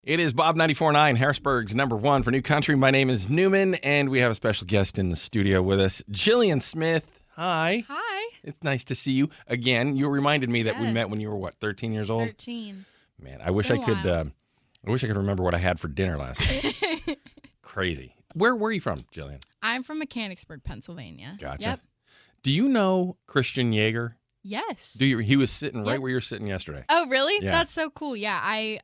It is Bob 94.9, Harrisburg's number one for new country. My name is Newman, and we have a special guest in the studio with us, Gillian Smith. Hi. Hi. It's nice to see you again. You reminded me that we met when you were, 13 years old? 13. Man, I wish I could remember what I had for dinner last night. Crazy. Where were you from, Gillian? I'm from Mechanicsburg, Pennsylvania. Gotcha. Yep. Do you know Christian Yeager? Yes. He was sitting right where you were sitting yesterday. Oh, really? Yeah. That's so cool. Yeah, I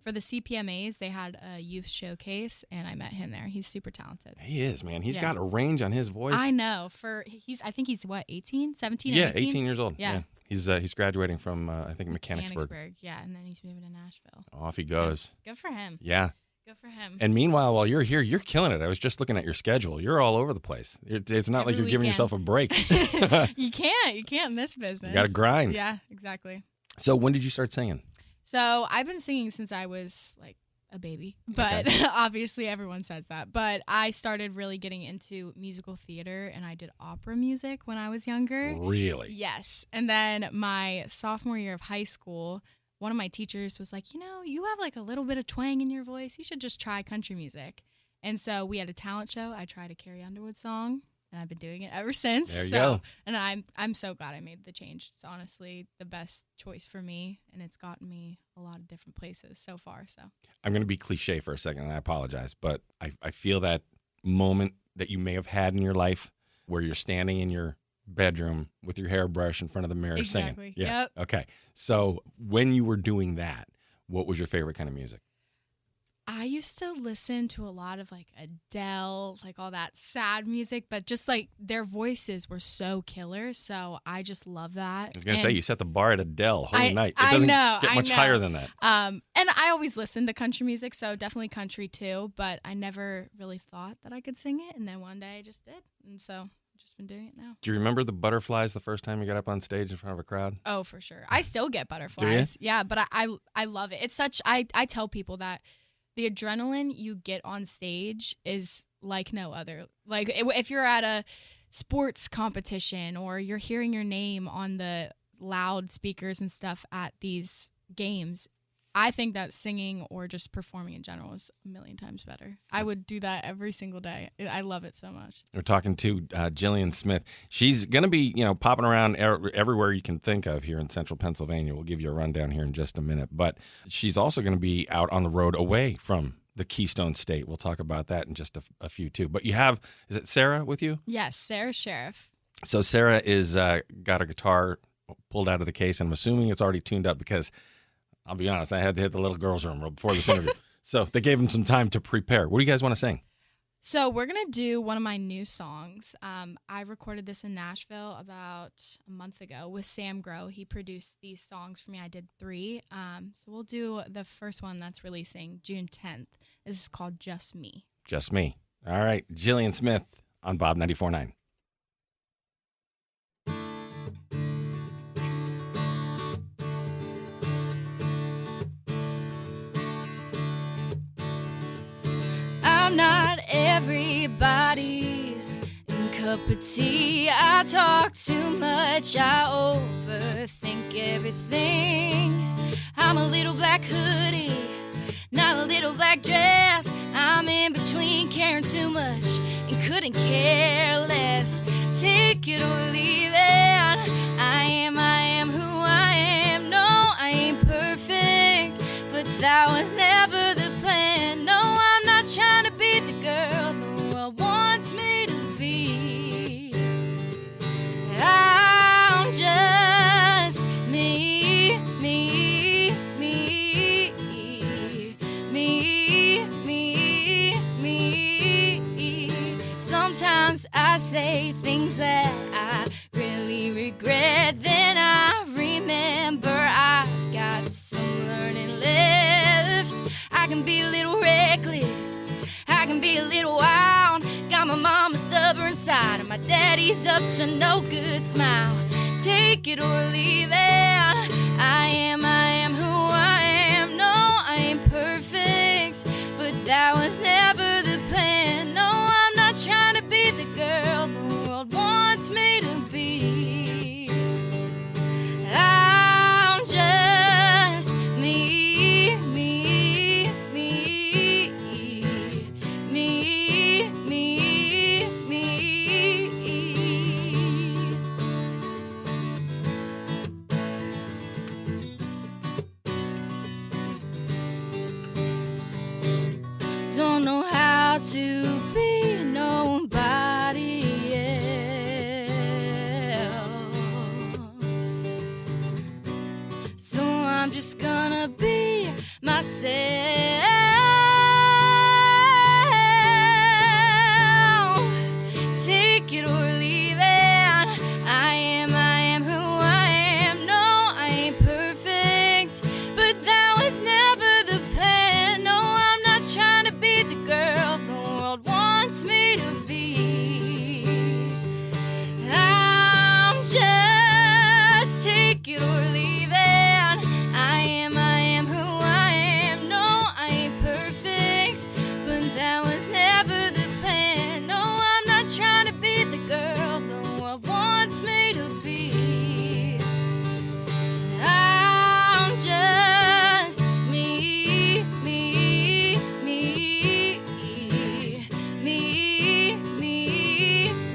for the CPMAs, they had a youth showcase, and I met him there. He's super talented. He is, man. He's got a range on his voice. I know. I think he's what, 18, 17, Yeah, 18? 18 years old. Yeah. He's graduating from I think Mechanicsburg. Yeah, and then he's moving to Nashville. Off he goes. Good for him. Yeah. Good for him. And meanwhile, while you're here, you're killing it. I was just looking at your schedule. You're all over the place. It's not like you're giving yourself a break. You can't miss business. You got to grind. Yeah, exactly. So when did you start singing? So I've been singing since I was like a baby, but obviously everyone says that. But I started really getting into musical theater, and I did opera music when I was younger. Really? Yes. And then my sophomore year of high school, one of my teachers was like, you have like a little bit of twang in your voice. You should just try country music. And so we had a talent show. I tried a Carrie Underwood song, and I've been doing it ever since. There you go. And I'm so glad I made the change. It's honestly the best choice for me, and it's gotten me a lot of different places so far. So I'm going to be cliche for a second, and I apologize, but I feel that moment that you may have had in your life where you're standing in your bedroom with your hairbrush in front of the mirror singing. Yeah. Yep. Okay. So when you were doing that, what was your favorite kind of music? I used to listen to a lot of like Adele, like all that sad music, but just like their voices were so killer. So I just love that. I was going to say, you set the bar at Adele, Holy Night. It doesn't get much higher than that. And I always listened to country music, so definitely country too, but I never really thought that I could sing it. And then one day I just did. And so I've just been doing it now. Do you remember the butterflies the first time you got up on stage in front of a crowd? Oh, for sure. I still get butterflies. Do you? Yeah, but I love it. It's such, I tell people that the adrenaline you get on stage is like no other. Like if you're at a sports competition or you're hearing your name on the loudspeakers and stuff at these games, I think that singing or just performing in general is a million times better. I would do that every single day. I love it so much. We're talking to Gillian Smith. She's going to be, popping around everywhere you can think of here in central Pennsylvania. We'll give you a rundown here in just a minute. But she's also going to be out on the road away from the Keystone State. We'll talk about that in just a few, too. But you have, is it Sarah with you? Yes, Sarah Sheriff. So Sarah is got a guitar pulled out of the case, and I'm assuming it's already tuned up because I'll be honest, I had to hit the little girls' room before this interview. So they gave him some time to prepare. What do you guys want to sing? So we're going to do one of my new songs. I recorded this in Nashville about a month ago with Sam Grow. He produced these songs for me. I did 3. So we'll do the first one that's releasing June 10th. This is called Just Me. Just Me. All right. Gillian Smith on Bob 94.9. I'm not everybody's cup of tea. I talk too much, I overthink everything. I'm a little black hoodie, not a little black dress. I'm in between, caring too much and couldn't care less. Take it or leave it. I am who I am. No, I ain't perfect, but that was never the plan. No, I'm not trying to be the girl the world wants me to be. I'm just me, me, me, me, me, me. Sometimes I say things that I really regret. Then I remember I've got some learning left. I can be a little reckless, I can be a little wild. Got my mama stubborn side and my daddy's up to no good smile. Take it or leave it. I am who I am. No, I ain't perfect, but that was never the plan. No, I'm not trying to be the girl the world wants me to be. I'm just me, me, me. out to be nobody else. So I'm just gonna be myself. Take it or leave it. I am who I am. No, I ain't perfect, but that was never the plan. No, I'm not trying to be the girl the world wants me to be. I'm just take it or leave it. I am who I am. No, I ain't perfect, but that was never the plan. No, I'm not trying to be the girl the world wants me to be. I'm just me, me, me, me, me, me, me, me,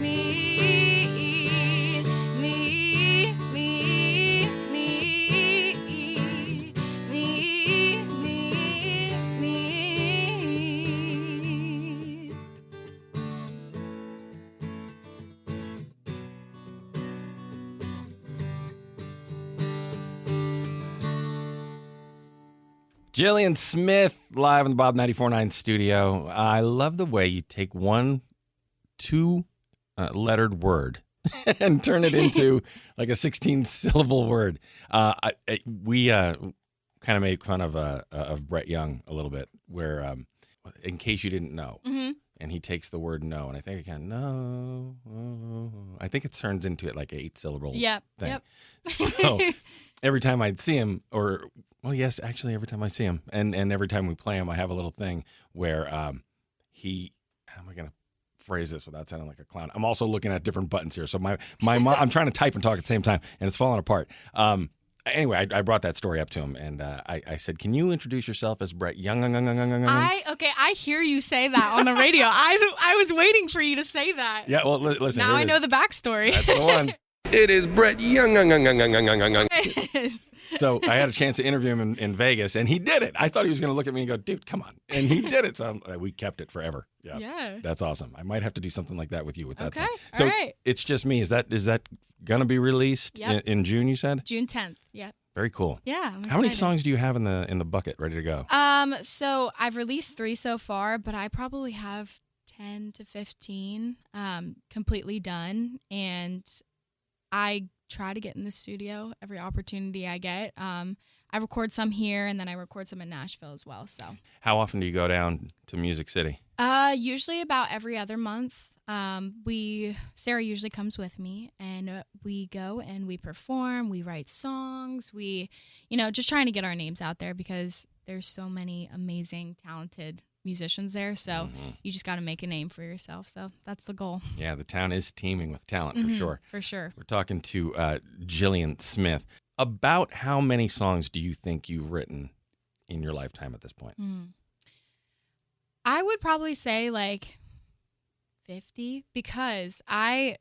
me, me. Gillian Smith, live in the Bob 94.9 studio. I love the way you take one two-lettered word and turn it into like a 16-syllable word. We kind of made fun of Brett Young a little bit, where in case you didn't know, and he takes the word no, and I think again, no, I think it turns into it like an 8-syllable thing. Yep. So every time I'd see him, well, yes, actually, every time I see him, and every time we play him, I have a little thing where how am I going to phrase this without sounding like a clown? I'm also looking at different buttons here. So my mom, I'm trying to type and talk at the same time, and it's falling apart. Anyway, I brought that story up to him, and I said, "Can you introduce yourself as Brett Young?" I hear you say that on the radio. I was waiting for you to say that. Yeah, well, listen. Now I know the backstory. That's the one. It is Brett Young. So I had a chance to interview him in Vegas, and he did it. I thought he was going to look at me and go, "Dude, come on," and he did it. So we kept it forever. Yeah, that's awesome. I might have to do something like that with you with that song. So all right. It's just me. Is that going to be released in June? You said June 10th. Yeah. Very cool. Yeah. I'm How many excited. songs do you have in the bucket ready to go? So I've released 3 so far, but I probably have 10 to 15 completely done, and I try to get in the studio every opportunity I get. I record some here, and then I record some in Nashville as well. So How often do you go down to Music City? usually about every other month. Sarah usually comes with me, and we go and we perform, we write songs, we, just trying to get our names out there because there's so many amazing, talented musicians there. So you just got to make a name for yourself. So that's the goal. Yeah, the town is teeming with talent for sure. For sure. We're talking to Gillian Smith. About how many songs do you think you've written in your lifetime at this point? I would probably say like 50, because I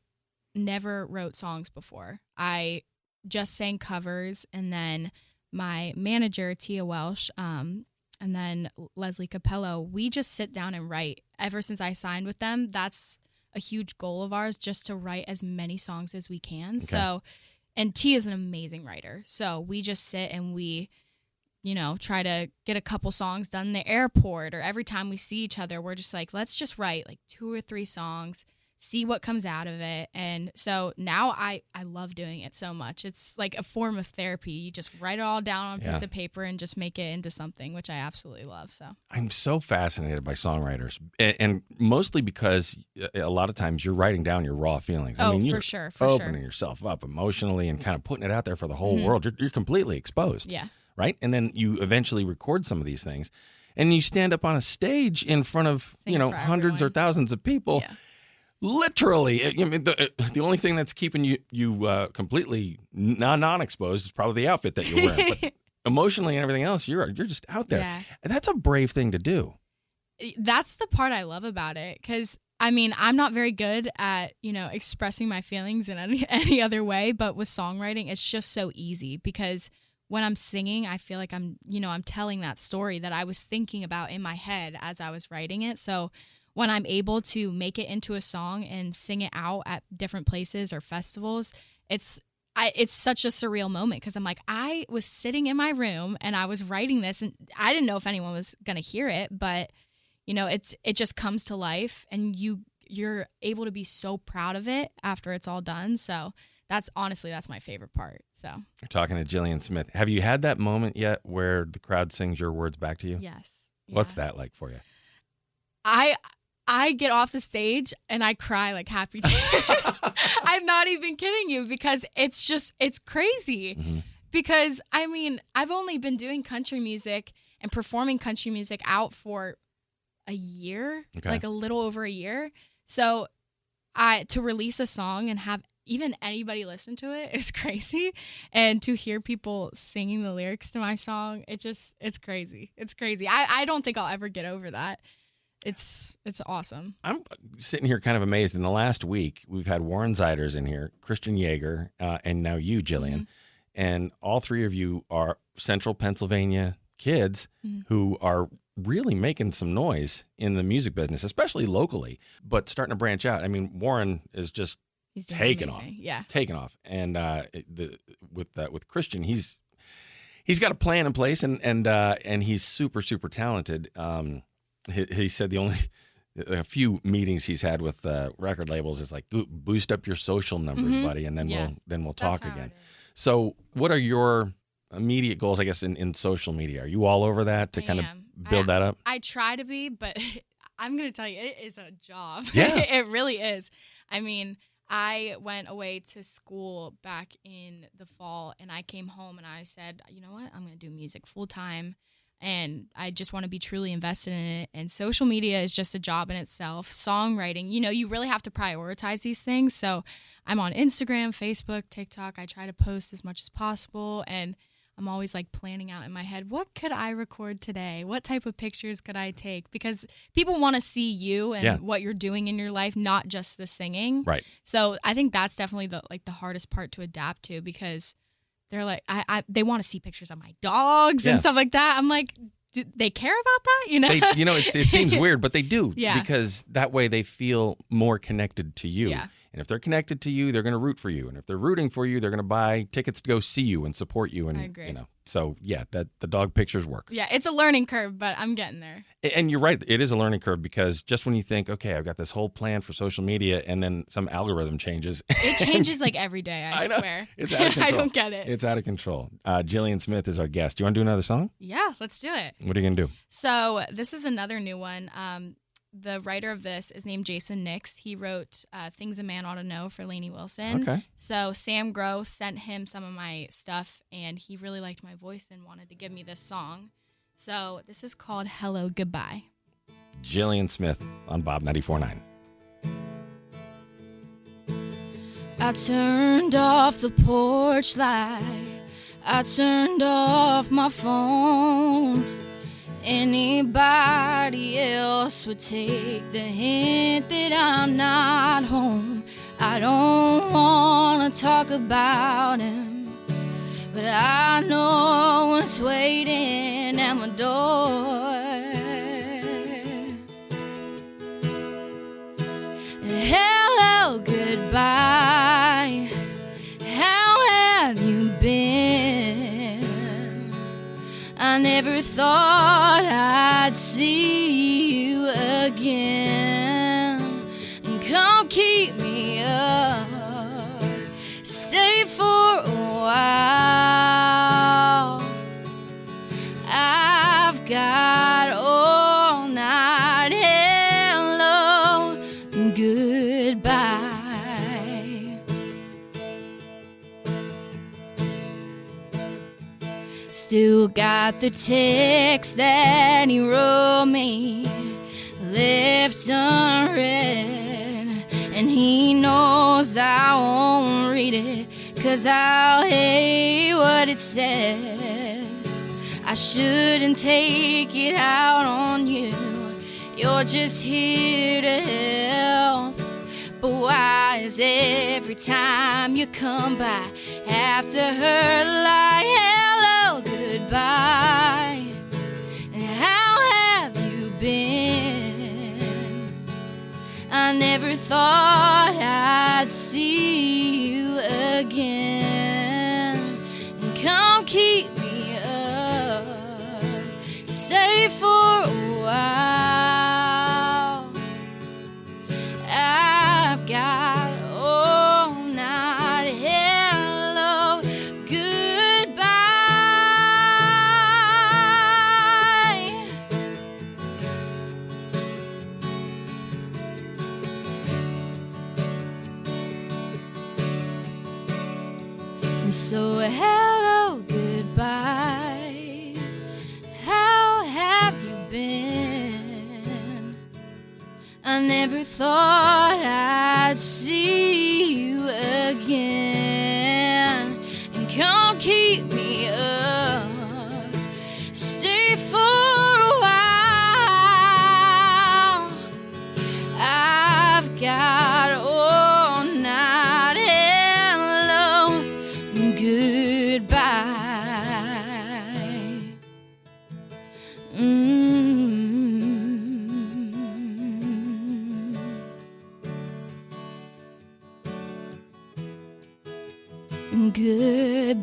never wrote songs before. I just sang covers, and then my manager, Tia Welsh, and then Leslie Capello, we just sit down and write. Ever since I signed with them, that's a huge goal of ours, just to write as many songs as we can. Okay. So, and Tia is an amazing writer. So we just sit and we, try to get a couple songs done in the airport, or every time we see each other, we're just like, let's just write like 2 or 3 songs, see what comes out of it. And so now I love doing it so much. It's like a form of therapy. You just write it all down on a piece of paper and just make it into something, which I absolutely love. So I'm so fascinated by songwriters, and mostly because a lot of times you're writing down your raw feelings. I mean, you're for sure. opening yourself up emotionally and kind of putting it out there for the whole world. You're completely exposed. Yeah. Right? And then you eventually record some of these things, and you stand up on a stage in front of, Sing for hundreds or everyone. thousands of people. Yeah. Literally, I mean, the only thing that's keeping you completely non-exposed is probably the outfit that you're wearing. But emotionally and everything else, you're just out there. Yeah. And that's a brave thing to do. That's the part I love about it, because I'm not very good at, expressing my feelings in any other way, but with songwriting, it's just so easy, because when I'm singing, I feel like I'm telling that story that I was thinking about in my head as I was writing it. So when I'm able to make it into a song and sing it out at different places or festivals, it's such a surreal moment because I'm like, I was sitting in my room and I was writing this and I didn't know if anyone was going to hear it, but it just comes to life and you're able to be so proud of it after it's all done. So that's my favorite part. So You're talking to Gillian Smith. Have you had that moment yet where the crowd sings your words back to you? yes. What's Yeah. that like for you? I get off the stage and I cry like happy tears. I'm not even kidding you because it's crazy. Mm-hmm. Because I mean, I've only been doing country music and performing country music out for a year, like a little over a year. So to release a song and have even anybody listen to it is crazy. And to hear people singing the lyrics to my song, it's crazy. It's crazy. I don't think I'll ever get over that. It's awesome. I'm sitting here kind of amazed. In the last week, we've had Warren Zeiders in here, Christian Yeager, and now you, Gillian. Mm-hmm. And all three of you are Central Pennsylvania kids who are really making some noise in the music business, especially locally, but starting to branch out. I mean, Warren is just He's doing taking amazing. off. Yeah. Taking off. And with Christian, he's got a plan in place and he's super, super talented. He said a few meetings he's had with record labels is like, boost up your social numbers, buddy, and then we'll talk again. So what are your immediate goals, I guess, in social media? Are you all over that to kind of build that up? I try to be, but I'm going to tell you, it is a job. Yeah. It really is. I mean, I went away to school back in the fall, and I came home and I said, you know what? I'm going to do music full time. And I just want to be truly invested in it. And social media is just a job in itself. Songwriting, you really have to prioritize these things. So I'm on Instagram, Facebook, TikTok. I try to post as much as possible. And I'm always like planning out in my head, what could I record today? What type of pictures could I take? Because people want to see you and what you're doing in your life, not just the singing. Right. So I think that's definitely the hardest part to adapt to because they're like, they want to see pictures of my dogs and stuff like that. I'm like, do they care about that? It seems weird, but they do. Yeah. Because that way they feel more connected to you. Yeah. And if they're connected to you, they're going to root for you. And if they're rooting for you, they're going to buy tickets to go see you and support you. And I agree. So the dog pictures work. Yeah, it's a learning curve, but I'm getting there. And you're right. It is a learning curve because just when you think, okay, I've got this whole plan for social media and then some algorithm changes. It changes like every day, I swear. It's out of control. I don't get it. It's out of control. Gillian Smith is our guest. Do you want to do another song? Yeah, let's do it. What are you going to do? So this is another new one. The writer of this is named Jason Nix. He wrote Things a Man Ought to Know for Lainey Wilson. Okay. So Sam Grow sent him some of my stuff, and he really liked my voice and wanted to give me this song. So this is called Hello Goodbye. Gillian Smith on Bob 94.9. I turned off the porch light. I turned off my phone. Anybody else would take the hint that I'm not home. I don't want to talk about him, but I know what's waiting at my door. Hello, goodbye. How have you been? I never thought I'd see you again. And come keep me up, stay for a while. I've got all night. Hello, goodbye. Still got the text that he wrote me, left unread, and he knows I won't read it, 'cause I'll hate what it says. I shouldn't take it out on you, you're just here to help. But why is every time you come by after her like hello, goodbye? And how have you been? I never thought I'd see you again. And come keep me up, stay for a while. I've got all night, hello, goodbye. And so hello, goodbye. How have you been? I never thought I'd see you again. And come keep me up, stay for a while. I've got all night, hello, goodbye.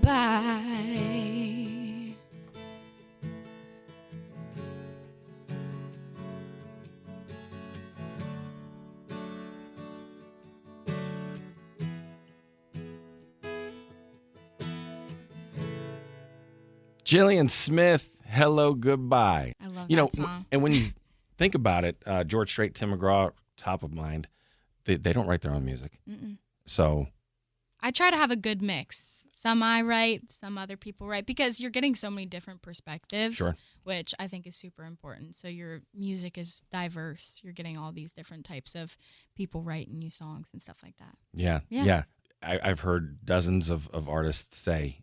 Goodbye. Gillian Smith, hello, goodbye. I love You know, that song. and when you think about it, George Strait, Tim McGraw, top of mind, they don't write their own music. Mm-mm. So, I try to have a good mix. Some I write, some other people write, because you're getting so many different perspectives, Sure. which I think is super important. So your music is diverse. You're getting all these different types of people writing new songs and stuff like that. yeah. Yeah. I've heard dozens of artists say,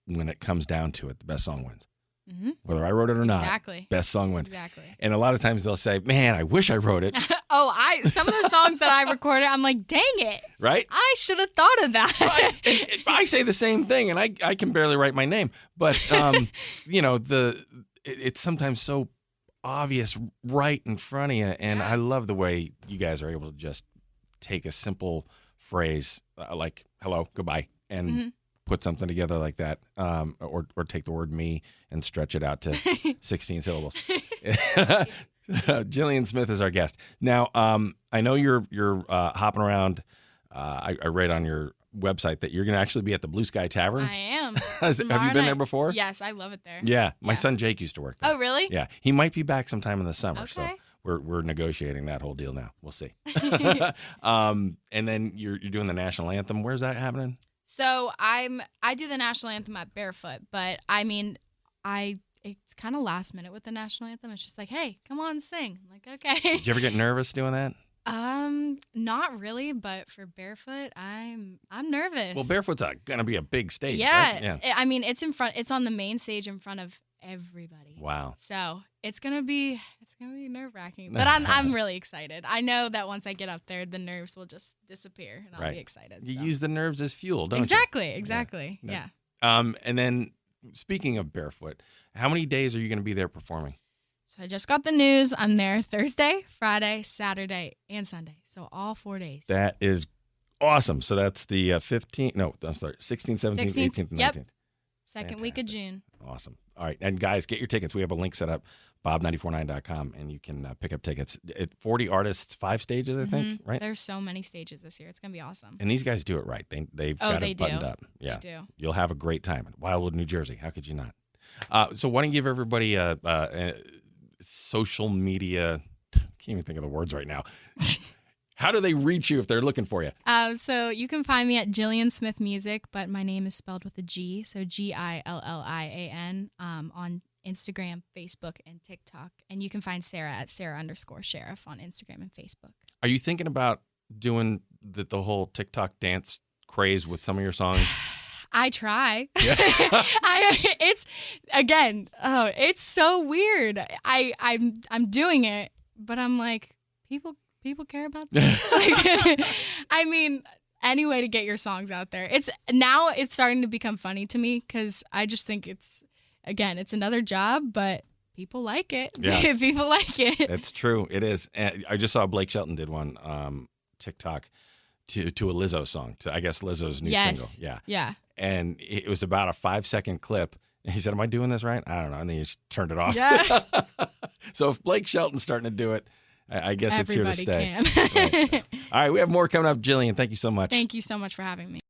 when it comes down to it, the best song wins. Mm-hmm. Whether I wrote it or not, Exactly. best song wins. Exactly. And a lot of times they'll say, man, I wish I wrote it, Some of the songs that I recorded, I'm like, dang it. right? I should have thought of that. Right. I say the same thing, and I can barely write my name. But, it's sometimes so obvious right in front of you. And Yeah. I love the way you guys are able to just take a simple phrase like hello, goodbye, and Mhm. put something together like that, or take the word me and stretch it out to 16 syllables. Gillian Smith is our guest. Now, I know you're hopping around. I read on your website that you're going to actually be at the Blue Sky Tavern. I am. Have you Tomorrow been there night. before? Yes, I love it there. Yeah, my Yeah. son Jake used to work there. Oh, really? Yeah, he might be back sometime in the summer. So Okay. we're negotiating that whole deal now. We'll see. And then you're doing the national anthem. Where's that happening? So I do the national anthem at Barefoot, but I mean, it's kind of last minute with the national anthem. It's just like, hey, come on, sing. I'm like, okay. Did you ever get nervous doing that? Not really, but for Barefoot, I'm nervous. Well, Barefoot's gonna be a big stage. Yeah, Right? Yeah. I mean, it's in front. It's on the main stage in front of everybody. Wow. So it's gonna be nerve wracking, but I'm really excited. I know that once I get up there, the nerves will just disappear, and I'll Right. be excited. You so. use the nerves as fuel, don't Exactly. Yeah. Yeah. you? And then speaking of Barefoot, how many days are you going to be there performing? So I just got the news. I'm there Thursday, Friday, Saturday, and Sunday. So all 4 days. That is awesome. So that's the 16th, 17th, 17th, 18th, and 19th. Yep. Second week of Fantastic. June. Awesome. All right. And guys, get your tickets. We have a link set up, bob949.com, and you can pick up tickets. 40 artists, 5 stages, I think, right? There's so many stages this year. It's going to be awesome. And these guys do it right. They've got they it buttoned do. up. Yeah. They do. You'll have a great time in Wildwood, New Jersey. How could you not? So why don't you give everybody a social media, can't even think of the words right now. How do they reach you if they're looking for you? So you can find me at Gillian Smith Music, but my name is spelled with a G, so Gillian, on Instagram, Facebook, and TikTok. And you can find Sarah at Sarah_Sheriff on Instagram and Facebook. Are you thinking about doing the whole TikTok dance craze with some of your songs? I try. Yeah. It's so weird. I'm doing it, but I'm like, people care about this. I mean, any way to get your songs out there. It's starting to become funny to me because I just think it's another job, but people like it. Yeah. People like it. It's true. It is. And I just saw Blake Shelton did one TikTok to a Lizzo song, to I guess Lizzo's new Yes. single. Yeah. Yeah. And it was about a 5-second clip. And he said, "Am I doing this right?" I don't know. And then he just turned it off. Yeah. So if Blake Shelton's starting to do it, I guess Everybody it's here to stay. can. Right. All right, we have more coming up. Jillian, thank you so much. Thank you so much for having me.